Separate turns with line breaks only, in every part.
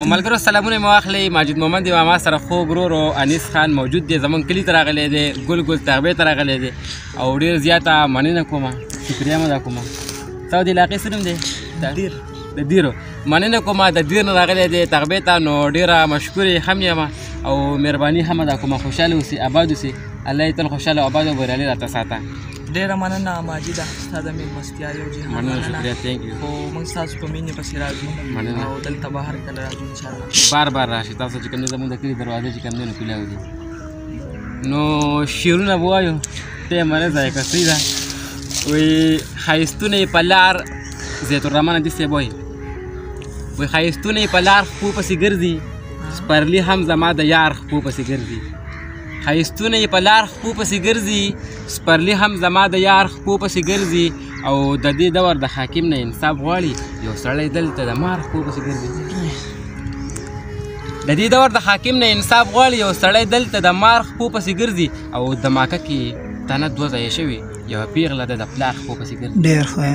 ملګرو سلامونه مو واخلئ. ماجد مومند یو ما سره خوږ ورور انیس خان موجود دی، زمونږ کلي ته راغلی دی، ګل ګل تغبې ته راغلی دی او ډېر زیاته مننه کومه، شکریه مو دا کومه. ستا د علاقې څه نوم دی؟ د دیرو. مننه کومه د دیر نه راغلی دی تغبې ته، نو ډېره مشکور هم یم او مهرباني هم دا کومه. خوشحاله اوسئ، آباد اوسئ، الله یې تل خوشحاله او آباد او بریالي راته ساته.
ډېره مننه ماجده، ستا د مېلمستیا یو جهان
مننه، شکریه، تھینک یو.
خو موږ ستاسو په مینې پسې راځو او دلته به هر کله راځو انشاءالله.
بار بار راشئ، تاسو چې کوم دی زموږ د کلي دروازې چې کوم دی نو کلیو دي. نو شعرونه به وایو، ټایم نه ضایع کړه، صحیح ده. وایي ښایستونه یې په لار، زیت الرحمن حدیث صاحب وایي ښایستونه یې په لار خپو پسې ګرځي، سپرلي هم زما د یار خپو پسې ګرځي. ښایستونه یې په لار خپو پسې ګرځي، سپرلي هم زما د یار خپو پسې ګرځي. او د دې دور د حاکم نه انصاف غواړي، یو سړی دلته د مار خپو پسې ګرځي. د دې دور د حاکم نه انصاف غواړي، یو سړی دلته د مار خپو پسې ګرځي. او د ماکه کې تنه دوه ځایه شوي، یوه پیغله ده د پلار خپو پسې ګرځي،
ډېر ښه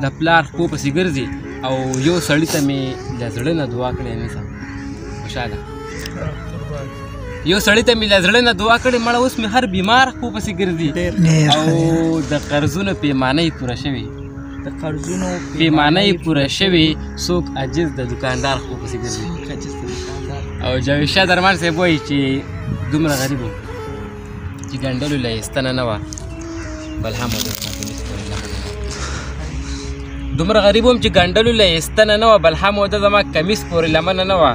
د پلار خپو پسې ګرځي. او یو سړي ته مې له زړه نه دعا کړې نیسم، خوشحاله یو سړي ته مې له زړه نه دعا کړې مړه، اوس مې هر بیمار خپو پسې ګرځي. او د قرضونو پیمانه یې پوره شوې،
د قرضونو
پیمانه یې پوره شوې، څوک عاجز د دکاندار خپو پسې ګرځي. او جاوید شاه درمان صاحب وایي چې دومره غریب و چې ګنډلو له یې ستنه نه وه، بل هم دومره غریب وم چې ګنډلو له یې ستنه نه وه، بل هم وده زما کمیس پورې لمنه نه وه.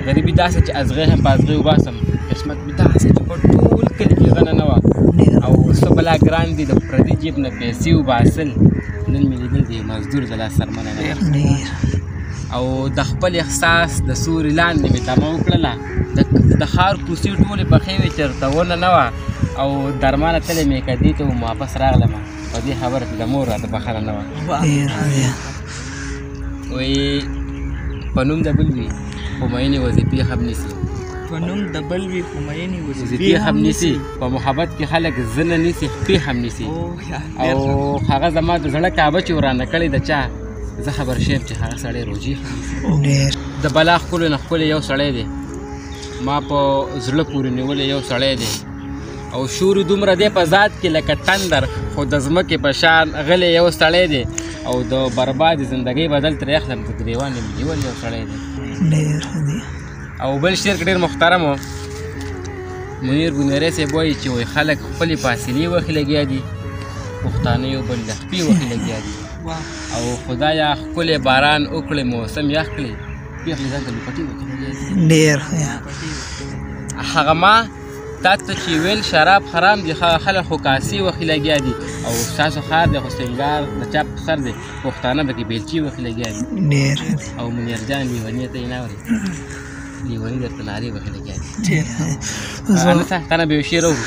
غریبي داسې چې ازغې هم په ازغې وباسم، قسمت مې داسې چې په ټول کلي کې غنه نه وه. او څه بلا ګران دي د پردي جیب نه پیسې وباسل، نن مې لیدل د مزدور د لاس سرمنه نه. او د خپل احساس د سوري لاندې مې تمه وکړله، د ښار کوڅې ټولې پخې وې، چېرته ونه نه وه. او درمانه تلې مې که دې ته وم، واپس راغلم په دې خبره کې د مور راته بخښنه نه وه. وایي په نوم د بل وي خو مینې وظیفې هم نیسي،
په نوم د بل وي خو مینې
وظیفې هم نیسي، په محبت کې خلک زنه نیسي، خپې هم نیسي. او هغه زما د زړه کعبه چې ورانه کړې د چا، زه خبر شوم چې هغه سړی روجي هم نیسي. د بلا ښکلو نه ښکلی یو سړی دی، ما په زړه پورې نیولی یو سړی دی. او شور دومره دی په ذات کې لکه تندر، خو د ځمکې په شان غلی یو سړی دی. او د برباد زندګۍ بدل ترې اخلم، د ګریوان یې نیول یو سړی دی. او بل شعر کې ډېر محترم و، منیر بونیری صاحب وایي چې وایي خلک خپلې فاصلې وخې لګیا دي، پښتانه یو بل د خپې وخې لګیا دي. او خدایا ښکلی باران وکړې، موسم یخ کړې، پېغلې ځان ته لوپټې وکړې
ډېر
هغه ما تا ته چې ویل شراب حرام دي، خلک خو کاسې وخې لګیا دي. او ستاسو ښار دی خو سنګار د چا په سر دی، پښتانه پکې بیلچې وخې لګیا دي. او منیر جان لیوني ته یې نه اورې، لیوني درته نارې وخې لګیا دي. تا نه به یو شعر اورو؟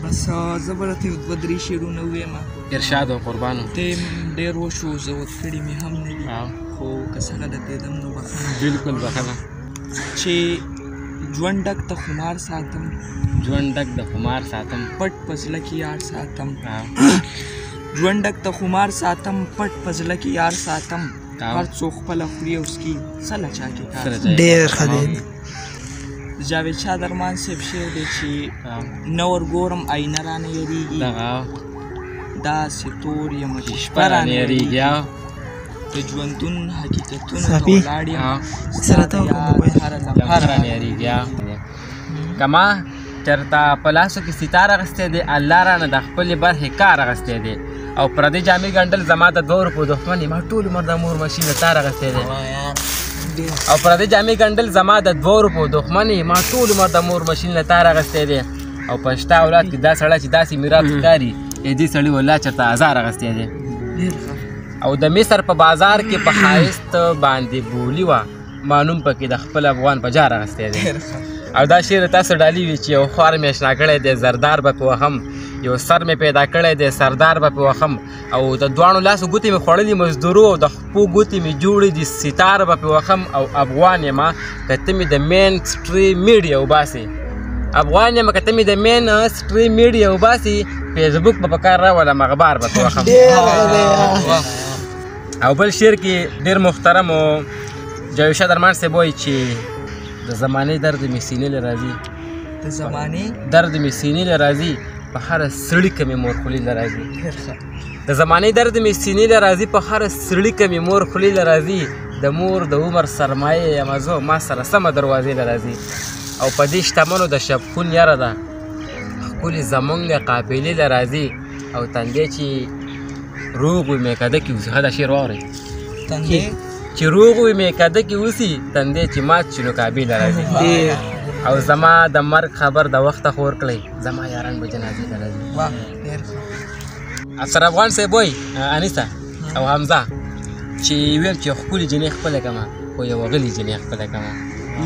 بس زه به راته یو دوه درې شعرونه ووایم.
ارشاد او قربانو
ټیم ډېر وشو، زه کړي مې هم نه دي، خو که څه غلطېدم نو بخښنه.
بلکل بخښنه.
چې ژوند ډک د خمار ساتم،
ژوند ډک د خمار ساتم،
پټ په زړه کې یار ساتم. ژوند ډک د خمار ساتم، پټ په زړه کې یار ساتم. هر څوک خپله خوري او څکي، څه له چا کې کار. ډېر ښه دی. جاوید شاه درمان صاحب شعر دی چې نه ورګورم آینه رانه یېرېږي، داسې تور یم چې شپه رانه یېرېږي. د ژوندون حقیقتونو ته ولاړ یم، ستا د یاد هره لمحه رانه یېرېږي.
که ما چېرته په لاسو کې ستار اخیستی دی، الله رانه د خپلې برخې کار اخیستی دی. او پردې جامې ګنډل زما د 2 روپو دښمن یې، ما ټول عمر د مور مشین له تار اخیستی دی. او پردې جامې ګنډل زما د 2 روپو دښمن یې، ما ټول عمر د مور مشین له تار اخیستی دی. او په شته اولاد کې دا سړی چې داسې میراث ښکاري، دې سړي والله چېرته ازار اخیستی دی. او د مصر په بازار کې په ښایست باندې بولي وه، ما نوم پکې د خپل افغان په جار اخیستی دی. او دا شعر تاسو ډالي وي چې یو خوار مې اشنا کړی دی، زردار به پې وهم، یو سر مې پیدا کړی دی، سردار به پې وهم. او د دواړو لاسو ګوتې مې خوړلي مزدورو، او د خپو ګوتې مې جوړې دي ستار به پې وهم. او افغان یمه که ته مې د مین سټریم میډیا وباسې، افغان یمه که ته مې د مین سټریم میډیا وباسې، فیسبوک به په کار راولم، اخبار به پې وهم. او بل شعر کې ډېر محترم و جاوید شاه درمان صاحب وایي چې د زمانې درد مې سینې له راځي
د زمانې
درد مې سینې له راځي په هره سړي که مې مور خولې له راځي د زمانې درد مې سینې له راځي په هره سړي که مې مور خولې له راځي د مور د عمر سرمایه یم زه ما سره سمه دروازې له راځي او په دې شتمنو د شپخون یاره ده ښکلې زمونږ قافلې له راځي او تندی چې روغ وي میکده کې اوسي ښه دا شعر واورئ چې روغ وي میکده کې اوسي تندی چې مات شي نو کعبې له راځي او زما د مرګ خبر د وخته خور کړئ زما یاران به جنازې ته راځي افسر افغان صاحب وایي انیسه او حمزه چې ویم چې ښکلې جنۍ خپله کړمه خو یوه غلې جنۍ خپله کړمه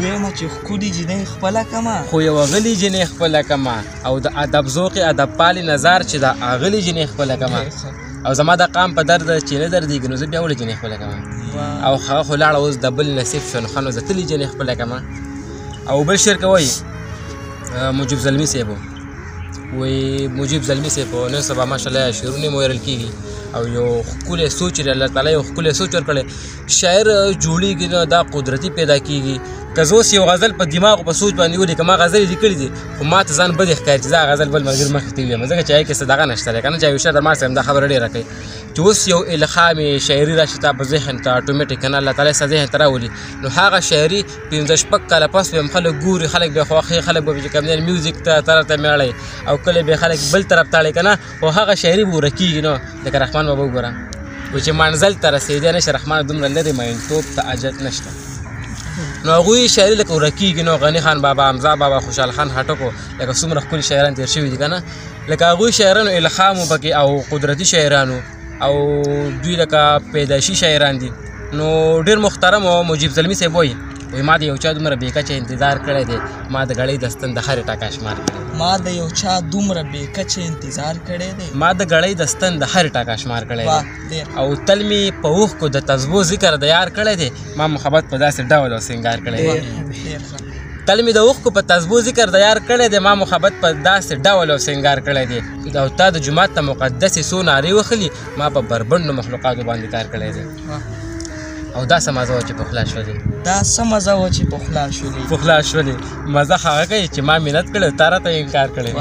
ویم چې ښکلې جنۍ خپله کړمه
خو یوه غلې جنۍ خپله کړمه او د ادب ذوقې ادب پالې نظر چې د غلې جنۍ خپله کړمه او زما د قام په درد چې نه دردېږي نو زه بیا ولې جنۍ خپله کړمه او هغه خو لاړه اوس د بل نصیب شو نو ښه نو زه تلې جنۍ خپله کړمه او بل شعر کې وایي مجیب زلمي صاحب وایي مجیب زلمي صاحب نن سبا ماشاءالله شعرونه مو ویرل کېږي او یو ښکلی سوچ لري الله تعالی یو ښکلی سوچ ورکړی شاعر جوړېږي نو دا قدرتي پیدا کېږي که زه اوس یو غزل په دماغ په سوچ باندې ولیکم ما غزلې لیکلي دي خو ما ته ځان بدې ښکاري چې زه هغه غزل بل ملګري مخکې ته ویم ځکه چې هغې کې څه دغه نشته دی که نه جاوید شاه درمان صاحب دا خبره ډېره کوي چې اوس یو الهام شاعري راشي تا په ذهن ته اټومیټیک که نه الله تعالی ستا ذهن ته راولي نو هغه شاعري 15-16 کاله پس به هم خلک ګوري خلک به خوښوي خلک به چې کوم دی میوزیک ته طرف ته میړی او کله به خلک بل طرف ته اړی که نه خو هغه شاعري به ورکه کېږي نو لکه رحمان بابا وګوره و چې منزل ته رسېدی نه شي رحمان دومره لرې مینتوب ته حاجت نشته نو هغوی شاعري لکه ورکېږي نو غني خان بابا حمزه بابا خوشحال خان هټکو لکه څومره ښکلي شاعران تېر شوي دي که نه لکه هغوی شاعرانو الهام و پکې او قدرتي شاعرانو او دوی لکه پیدایشي شاعران دي نو ډېر محترم و مجیب زلمي صاحب وایي ما د یو چا دومره بېکچه انتظار کړی دی ما د ګړۍ دستن د هرې ټکا شمار کړی
ما د یو چا دومره بېکچه انتظار کړی دی
ما د ګړۍ دستن د هرې ټکا شمار کړی دی او تل مې په اوښکو د تزبو ذکر د یار کړی دی ما محبت په داسې ډول او سینګار کړی دی تل مې د اوښکو په تزبو ذکر د یار کړی دی ما محبت په داسې ډول او سینګار کړی دی او تا د جومات ته مقدسې څو نارې وخلي ما په بربنډو مخلوقاتو باندې کار کړی دی او دا څه مزه وه چې پخلا شولې
دا څه مزه وه چې پخلا شولې
مزه هغه کوي چې ما منت کړی تا راته انکار کړی